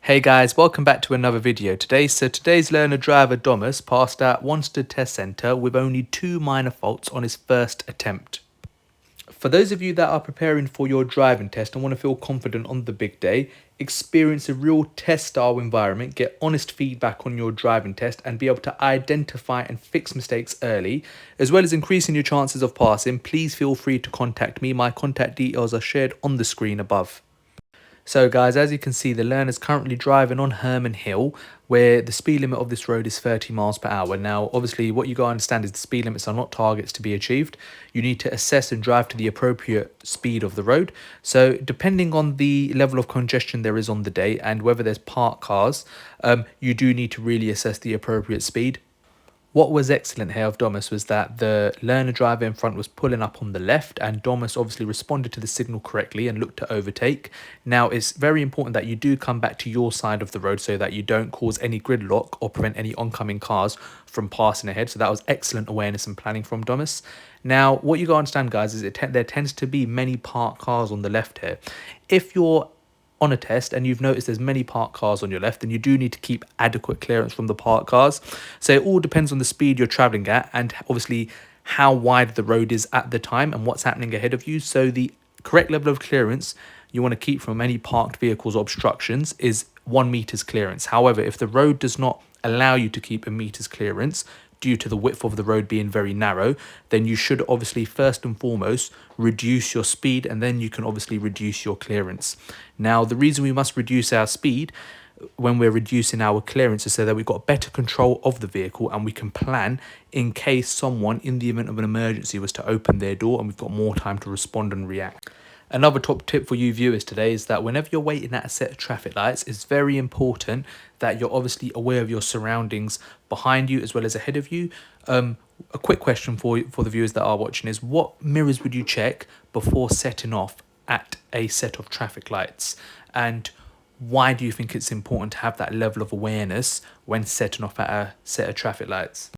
Hey guys, welcome back to another video today. So today's learner driver Thomas passed at Wanstead Test Centre with only 2 minor faults on his first attempt. For those of you that are preparing for your driving test and want to feel confident on the big day, experience a real test style environment, get honest feedback on your driving test and be able to identify and fix mistakes early, as well as increasing your chances of passing, please feel free to contact me. My contact details are shared on the screen above. So guys, as you can see, the learner is currently driving on Herman Hill, where the speed limit of this road is 30 miles per hour. Now, obviously, what you got to understand is the speed limits are not targets to be achieved. You need to assess and drive to the appropriate speed of the road. So depending on the level of congestion there is on the day and whether there's parked cars, you do need to really assess the appropriate speed. What was excellent here of Domus was that the learner driver in front was pulling up on the left, and Domus obviously responded to the signal correctly and looked to overtake. Now, it's very important that you do come back to your side of the road so that you don't cause any gridlock or prevent any oncoming cars from passing ahead. So that was excellent awareness and planning from Domus. Now, what you got to understand, guys, is there tends to be many parked cars on the left here. If you're on a test and you've noticed there's many parked cars on your left, then you do need to keep adequate clearance from the parked cars. So it all depends on the speed you're traveling at and obviously how wide the road is at the time and what's happening ahead of you. So the correct level of clearance you want to keep from any parked vehicles or obstructions is 1 meter's clearance. However, if the road does not allow you to keep a meter's clearance due to the width of the road being very narrow, then you should obviously first and foremost reduce your speed, and then you can obviously reduce your clearance. Now, the reason we must reduce our speed when we're reducing our clearance is so that we've got better control of the vehicle and we can plan in case someone, in the event of an emergency, was to open their door, and we've got more time to respond and react. Another top tip for you viewers today is that whenever you're waiting at a set of traffic lights, it's very important that you're obviously aware of your surroundings behind you as well as ahead of you. A quick question for the viewers that are watching is, what mirrors would you check before setting off at a set of traffic lights? And why do you think it's important to have that level of awareness when setting off at a set of traffic lights?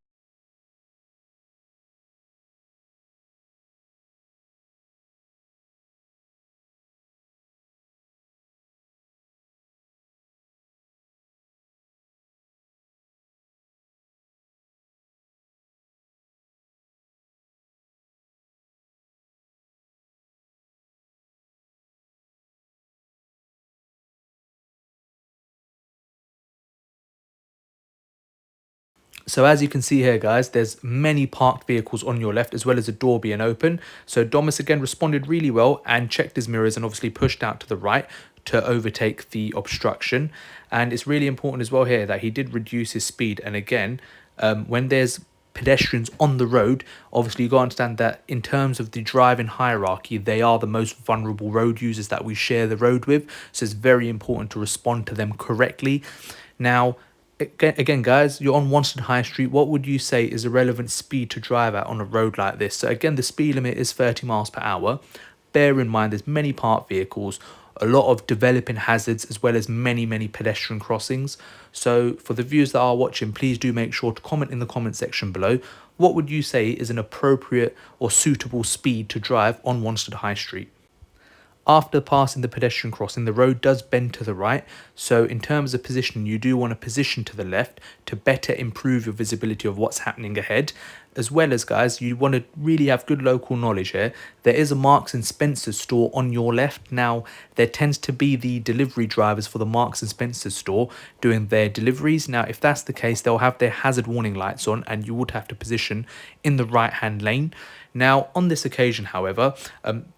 So as you can see here, guys, there's many parked vehicles on your left as well as a door being open. So Domus again responded really well and checked his mirrors and obviously pushed out to the right to overtake the obstruction. And it's really important as well here that he did reduce his speed. And again, when there's pedestrians on the road, obviously you got to understand that in terms of the driving hierarchy, they are the most vulnerable road users that we share the road with. So it's very important to respond to them correctly. Now, again, guys, you're on Wanstead High Street. What would you say is a relevant speed to drive at on a road like this? So again, the speed limit is 30 miles per hour. Bear in mind there's many parked vehicles, a lot of developing hazards, as well as many pedestrian crossings. So for the viewers that are watching, please do make sure to comment in the comment section below. What would you say is an appropriate or suitable speed to drive on Wanstead High Street? After passing the pedestrian crossing, the road does bend to the right. So in terms of positioning, you do want to position to the left to better improve your visibility of what's happening ahead. As well as, guys, you want to really have good local knowledge here. There is a Marks and Spencer store on your left. Now, there tends to be the delivery drivers for the Marks and Spencer store doing their deliveries. Now, if that's the case, they'll have their hazard warning lights on and you would have to position in the right-hand lane. Now, on this occasion, however,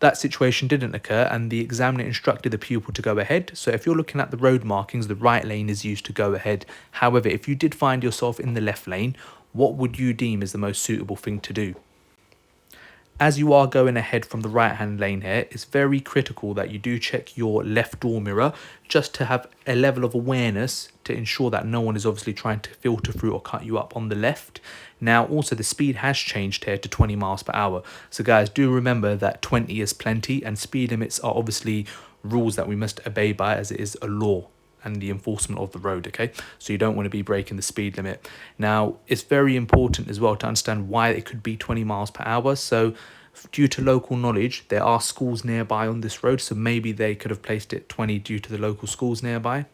that situation didn't occur and the examiner instructed the pupil to go ahead. So if you're looking at the road markings, the right lane is used to go ahead. However, if you did find yourself in the left lane, what would you deem is the most suitable thing to do? As you are going ahead from the right hand lane here, it's very critical that you do check your left door mirror just to have a level of awareness to ensure that no one is obviously trying to filter through or cut you up on the left. Now, also the speed has changed here to 20 miles per hour. So guys, do remember that 20 is plenty and speed limits are obviously rules that we must obey by as it is a law and the enforcement of the road, okay? So you don't want to be breaking the speed limit. Now, it's very important as well to understand why it could be 20 miles per hour. So due to local knowledge, there are schools nearby on this road, so maybe they could have placed it 20 due to the local schools nearby.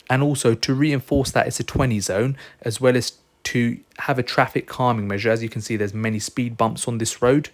And also to reinforce that it's a 20 zone, as well as to have a traffic calming measure. As you can see, there's many speed bumps on this road.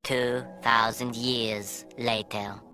$2,000 years later.